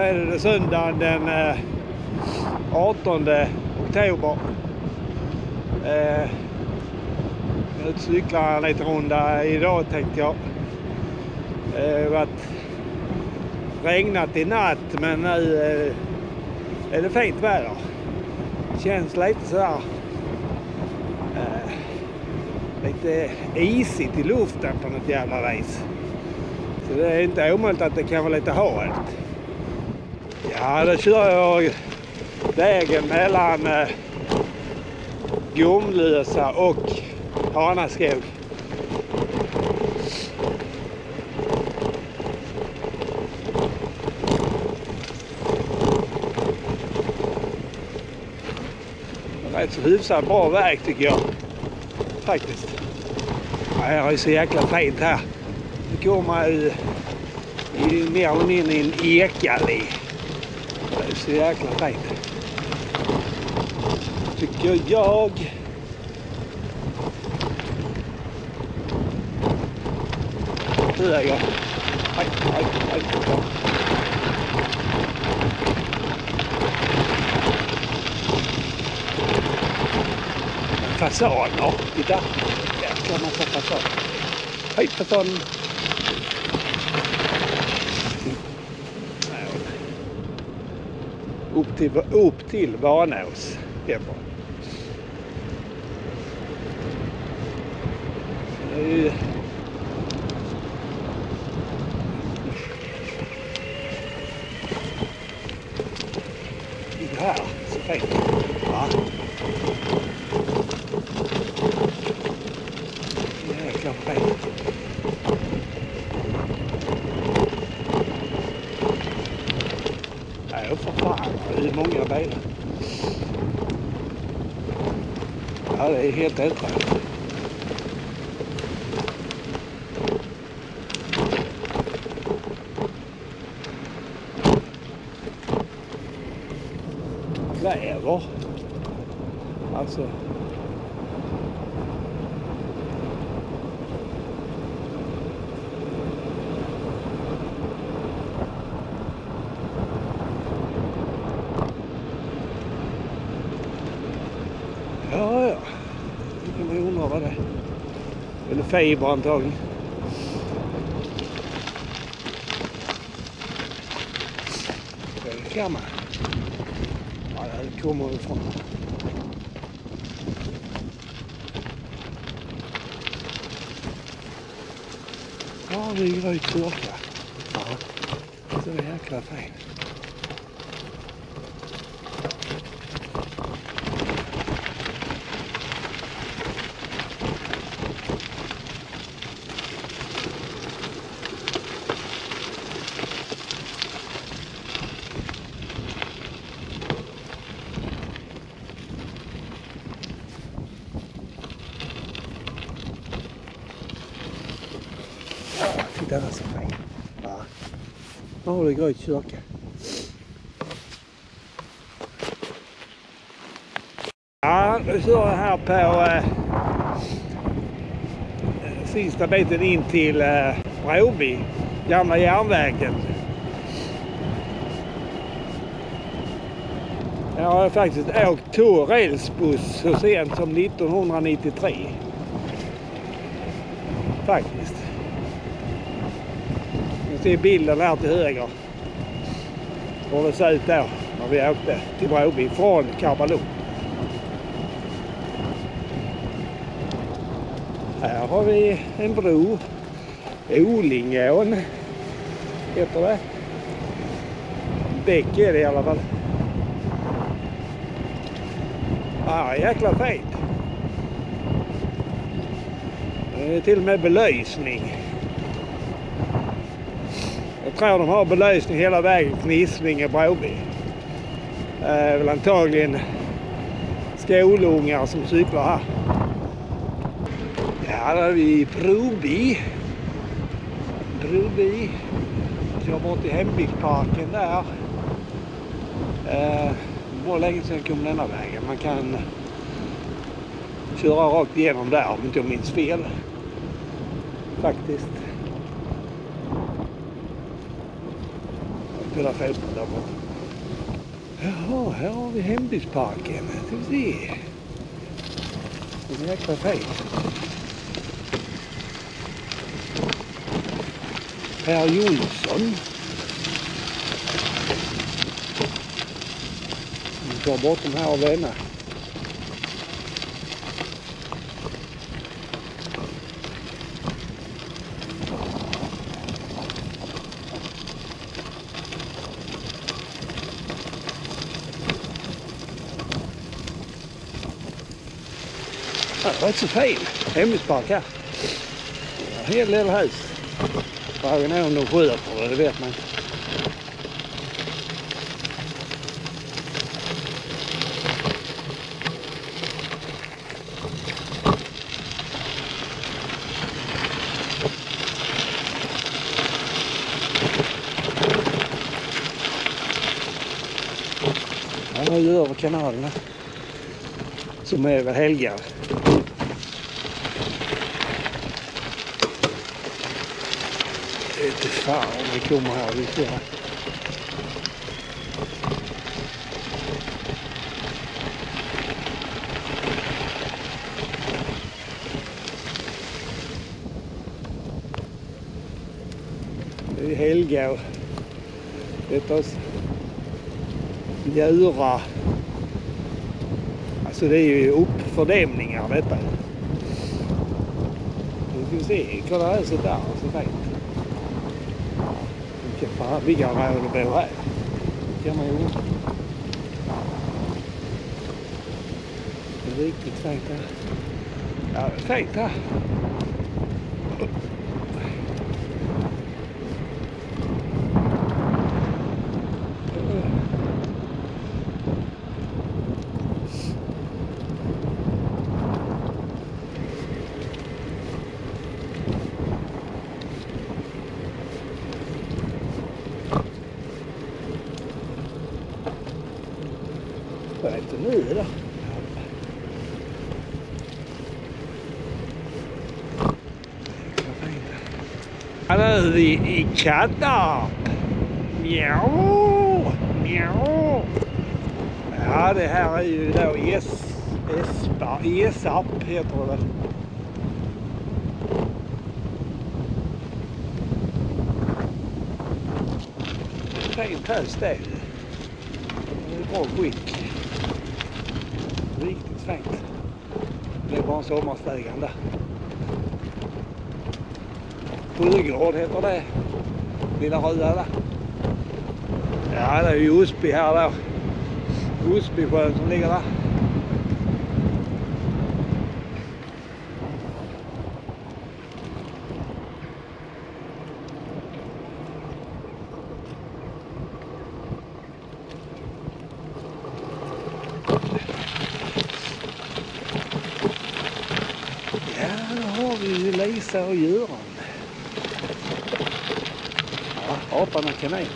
är det söndagen den 18 oktober. Jag cyklar en liten runda idag tänkte jag. Det har varit regnat i natt men nu är det fint väder. Känns lite sådär lite isigt i luften på något jävla vis. Så det är inte omöjligt att det kan vara lite halt. Ja, då kör jag vägen mellan Gomlösa och Hanaskog. Det är ett så hyfsat bra väg tycker jag. Faktiskt. Ja, här är så jäkla fint här. Det kommer ju mer eller mindre i en ekallé. Det är så jäkla fint. Tycker jag. Höger. Aj. Fasaner. Titta. Jäkla massa fasaner. Hej fasanen. Upp till Vanås. Det är bra. Det här så fint. Ja. Jäkla fint. Ja, för fan. Det är många bilar. Ja, det är helt rätt. Kväver. Alltså. Ja. Nu kan man undra vad det är. Eller fiber antagligen. Det kan man. Ja, det kommer ifrån. Ja, det är gröt kyrka. Ja, så är det jäkla fint. Titta där så fint. Ja. Nu har det gröt kyrka. Ja, nu kör jag här på sista biten in till Broby, gamla järnvägen. Jag har faktiskt åkt rälsbuss så sent som 1993. Faktiskt. Nu ser bilden här till höger. Hur det ser ut då när vi åkte till Broby från Kallsjön. Här har vi en bro. Olingån heter det. Bäck är det i alla fall. Ja, jäkla fint. Det är till och med belysning. Jag tror de har belysning hela vägen till Nisvinge och Broby. Det är väl antagligen skolungar som cyklar här. Ja, där är vi i Broby. Jag var till hembygdsparken där. Det var länge sedan jag kom denna vägen. Man kan köra rakt igenom där om inte jag minns fel. Faktiskt. spelar fotboll där borta. Jaha, här har vi hembygdsparken. Ska vi se. Det är jäkla fint. Per Jonsson. Vi tar bort de här vänner. Det var inte så fin hembygdspark här. En hel del hus. Frågan är om de sköter det vet man inte. Ja, nu över kanalerna. Som är väl helgad. Det är inte fan om vi kommer här. Vi ser här. Det är helga och vet oss djura. Alltså det är ju uppfördämningar detta. Vi får se, kolla här så där så fint. Vi kan ha råd att bo här. Det kan man ju. Det är riktigt fint här. Ja, det är fint här. Vad är det nu då? Ja, nu är vi i Kattarp. Mjau, mjau. Ja, det här är ju då Esarp heter det väl. Fint hus det. Det är bra skick. Riktigt fint. Det är bara en sommarstugan där. Sjögård heter det. Lilla röda där. Ja, det är ju Osby här då. Osbysjön som ligger där. Lisa och Göran. Ja, apan och kanin.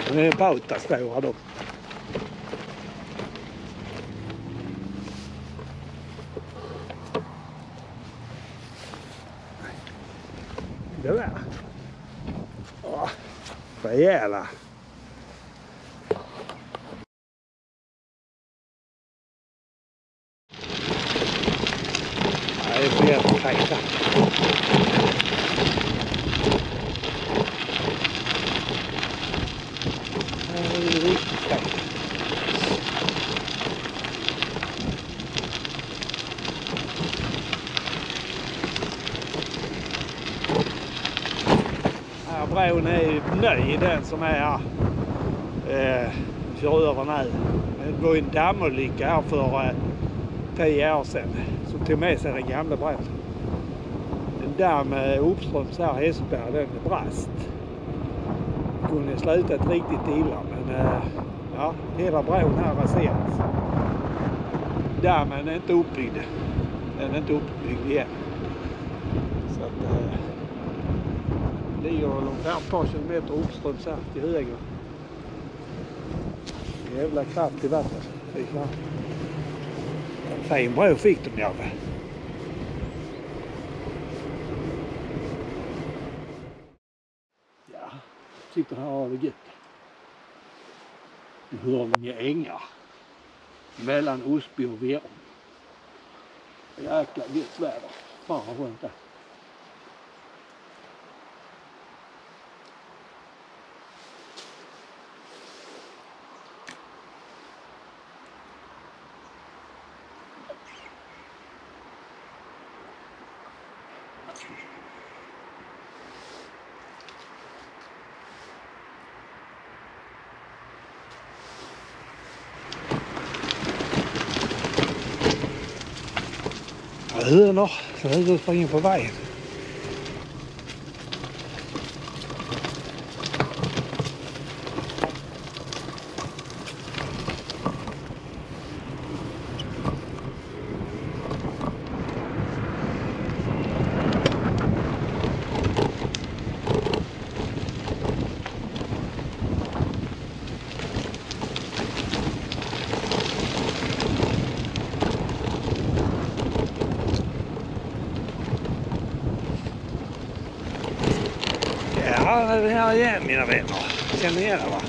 De är bautastora då. Det där. Ja, rejäla. Det är för jävla tajta. Det är riktigt tajta. Här bron är ju ny, den som är här. Kör över nu. Det var en dammolycka här för 10 år sedan. Som tog med sig den gamla bron. En damm uppströms här i Hässelberg, den brast. Kunde slutat riktigt illa, men ja, hela bron här raseras. Dammen är inte uppbyggd. Den är inte uppbyggd igen. Så att det ligger ungefär ett par kilometer uppströms här till höger. Jävla kraft i vattnet. En fin bro fick de i alla fall. sitter här och har det gött. I Hörlinge ängar. Mellan Osby och Verum. Jäkla gött väder. Fan vad skönt det. Hönor som är ute och springer på vägen. Ja, det här igen mina vänner. Känner ni igen det va?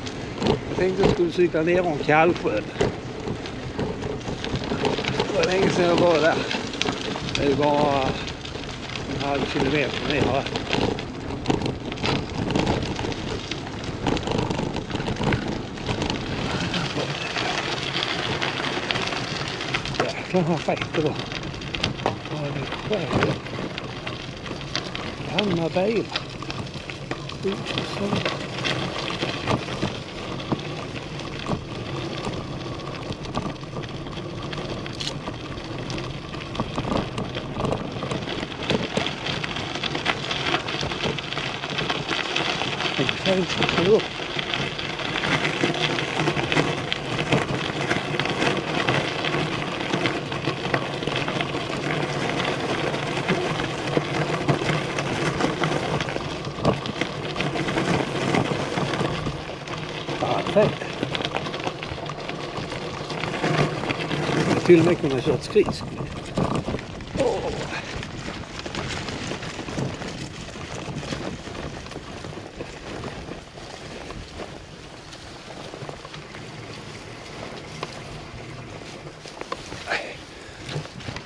Jag tänkte att jag skulle cykla ner om Kallsjön. Det var länge sedan jag var där. Det är bara en halv kilometer ner va? Jäklar vad fint det var. Ja, det är skönt. Gamla bilar. Till och med kunna köra skridskor.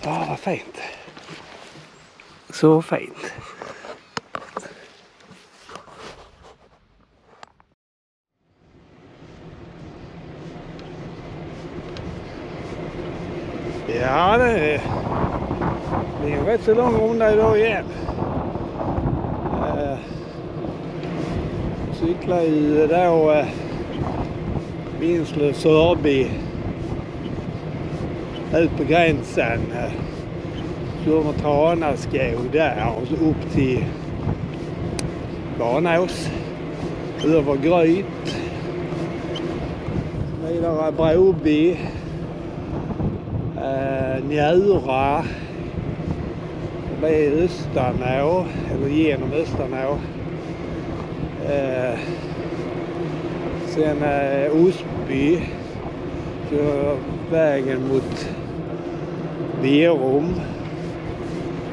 Vad fint. Så fint. Ja, det är en rätt så lång runda idag igen. Cyklar ju då Vinslöv, Sörby ut på gränsen. Kör med Tranaskog där och så upp till Barnås. Över Gryt. Vidare Broby. Njura. Det är Östanå. Eller genom Östanå. Sen Osby. Kör vägen mot Verum.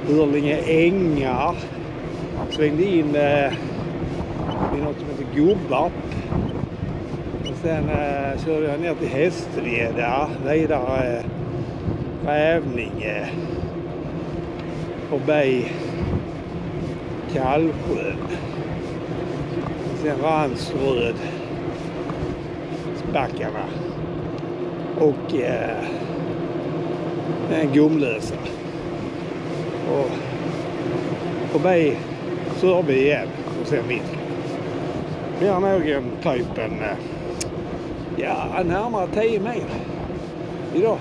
Hörlinge ängar. Svängde in i något som heter Gubbarp. Och sen körde jag ner till Hästveda. Vidare Rävninge. Förbi Kallsjön. Sen Ransröd. Spackarna. Och en Gomlösa. Och förbi Sörby igen. Och sen mitt. Vi har nog en typ närmare 10 mil idag.